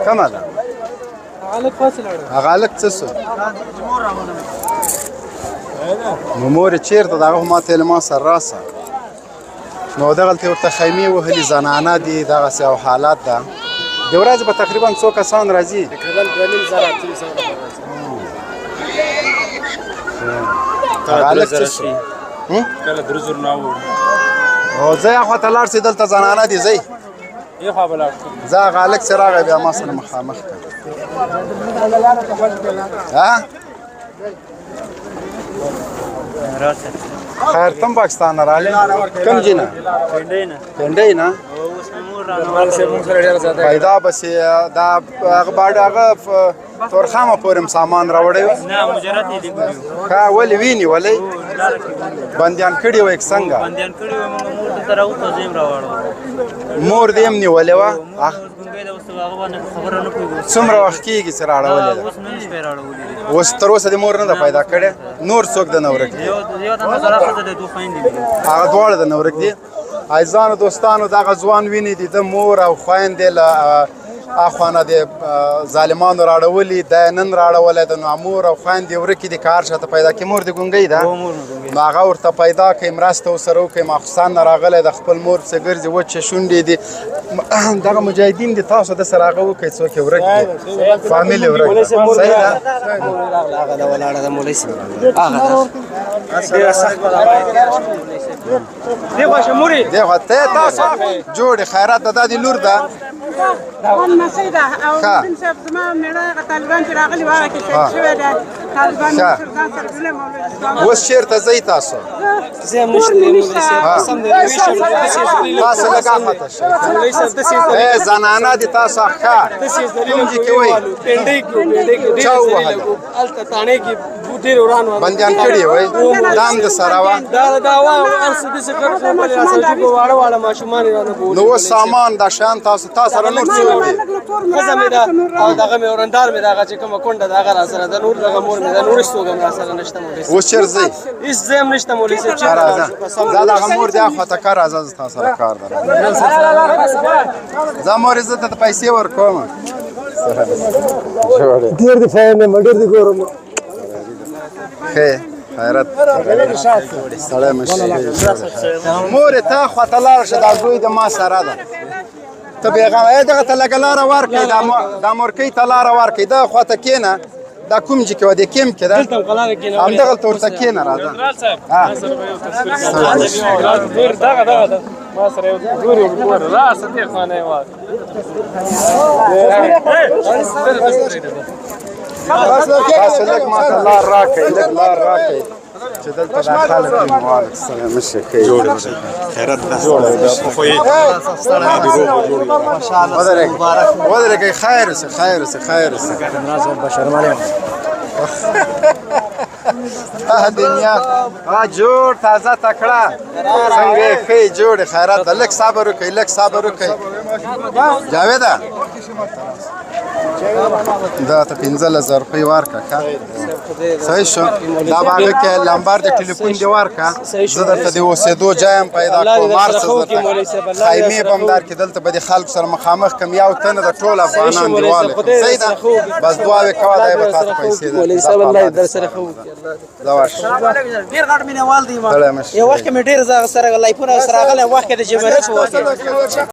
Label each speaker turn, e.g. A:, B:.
A: كم هذا؟ غالك تسو ممور چیرته دغه ما تلما سر راسه نو دغلته ورته خیمه وهلي زنانه دي دغه سه حالات ده د ورځ به تقریبا څو کسان راځي
B: تقریبا 2000
A: غالک تسو
B: کله درزور ناو
A: او زه خو ته لاړ سي دلته زنانه دي زی
B: ای خو بل
A: زه غالک سره راغی بیا ما سره مخامخ ها خیر تم پاکستان رالی کم جینا پنډی نه پیدا بس دا هغه باډ هغه تورخامه پورم سامان راوړی
B: نه مجرد دي
A: کا ولې ویني ولې بندیان کړي و یک څنګه
B: بندیان کړي و موږ مور ته راو ته زم راوړو
A: مور دې هم نیولې و
B: ګنګې دا اوس هغه باندې خبره نه کوي
A: څومره وخت کېږي چې راړولې
B: اوس نه شي راوړولې
A: اوس تر اوسه د مور نه پیدا کړي نور څوک د نورک دي
B: یو ته سره د دوه خويندې دي
A: هغه دواړه د نورک دي عزیزانو دوستانو دغه ځوان ویني دي د مور او خویندې له اخوانه د ظالمانو راړولي د نن راړولې د مور او خویندې ورکې د کار شته پیدا کې مور د ګونګۍ ده نو هغه ورته پیدا کوي مرسته ورسره وکړي ماخصان نه راغلی د خپل مور پسې ګرځي وچې شونډې دي دغه مجاهدین دي تاسو د سره هغه وکړئ څوک یې ورک دي فامیل ورک ده صحیح ده
C: هغه د ولاړه د مولوي صاحب هغه
B: دیغه شموري
A: دغه ته تاسو جوړ خیرات د دادی لور ده
D: وان مسیده او بن صاحب زما مېړه طالبان چې راغلي واره کې شهید شوی دی طالبان ځان سره ګلې مولوي
A: اوس چېرته ځئ تاسو
C: زه هم نشته مولوي صاحب قسم دی
A: تاسو لږ ماته شئ
C: مولوي صاحب د سیز
A: زنانه دي تاسو ښکار
C: د سیز
A: کوم چې کې وایي
C: پنډۍ کې
A: چا ووهله
C: الته تانې کې ډېر وران و
A: بندیان کړي وای دام د سره وه
C: دا وا ارس د څه کړ خو بل اساس چې واړه واړه ماشومان رانه بول
A: نو اوس سامان د شان تاسو سره نور څه دي
C: خزه مې دا او دغه مې ورندار مې دغه چې کومه کونډه دغه را سره د نور دغه مور مې د نور ستوګم را سره نشته مولوي
A: اوس چېر ځئ
C: هیڅ زم نشته مولوي صاحب
A: چا راځه دا دغه مور دی اخوا ته کار راځه تاسو سره کار ده زه مور زه ته پیسې ورکوم
C: ډېر دی فاین مې ډېر دی ګورم
A: ښه خیرت سړی مشي مور ته خوا ته لاړ شه دا زوی د ما سره ده ته بېغمه دغه ته لږه لاره ورکړئ دا مورکۍ ته لاره ورکړئ دغه خوا ته کښېنه دا کوم چې کې وه د کیمپ کې ده همدغلته ورته کښېنه راځه
B: ما سره یو ګوري ګور راسه دې خانه و
A: تاسو لږ ماته لار راکړئ لږ لار راکړئ چې دلته دا خلک دي وعلیکم السلام مشي ښه خیرت ده ودرېږئ خیر اوسې خیر اوسې خیر اوسې دنیا جوړ تازه تکړه څنګه یې ښه جوړ خیرات ده لږ صبر وکړئ لږ صبر وکړئ جاویده دا ته 15000 روپۍ ورکړه ښه صحیح شو دا به هغه کې لمبر د ټلیفون دې ورکړه زه درته د اوسېدو ځای هم پیدا کوم هر څه درته خیمې به هم درکړي دلته به د خلکو سره مخامخ کړم یو تنه د ټول افغانان دې والکړم صحیح ده بس دعاوې کوه دا یې به تا ته پیسې
C: مولوي صاحب الله در سره خو
A: دا ورشه
C: ډېر غټ مینهوال دی
A: تړی مه شي
C: یو وخت کې مې ډېر سره لایفونه سره راغلی وخت کې د جبرې په وخت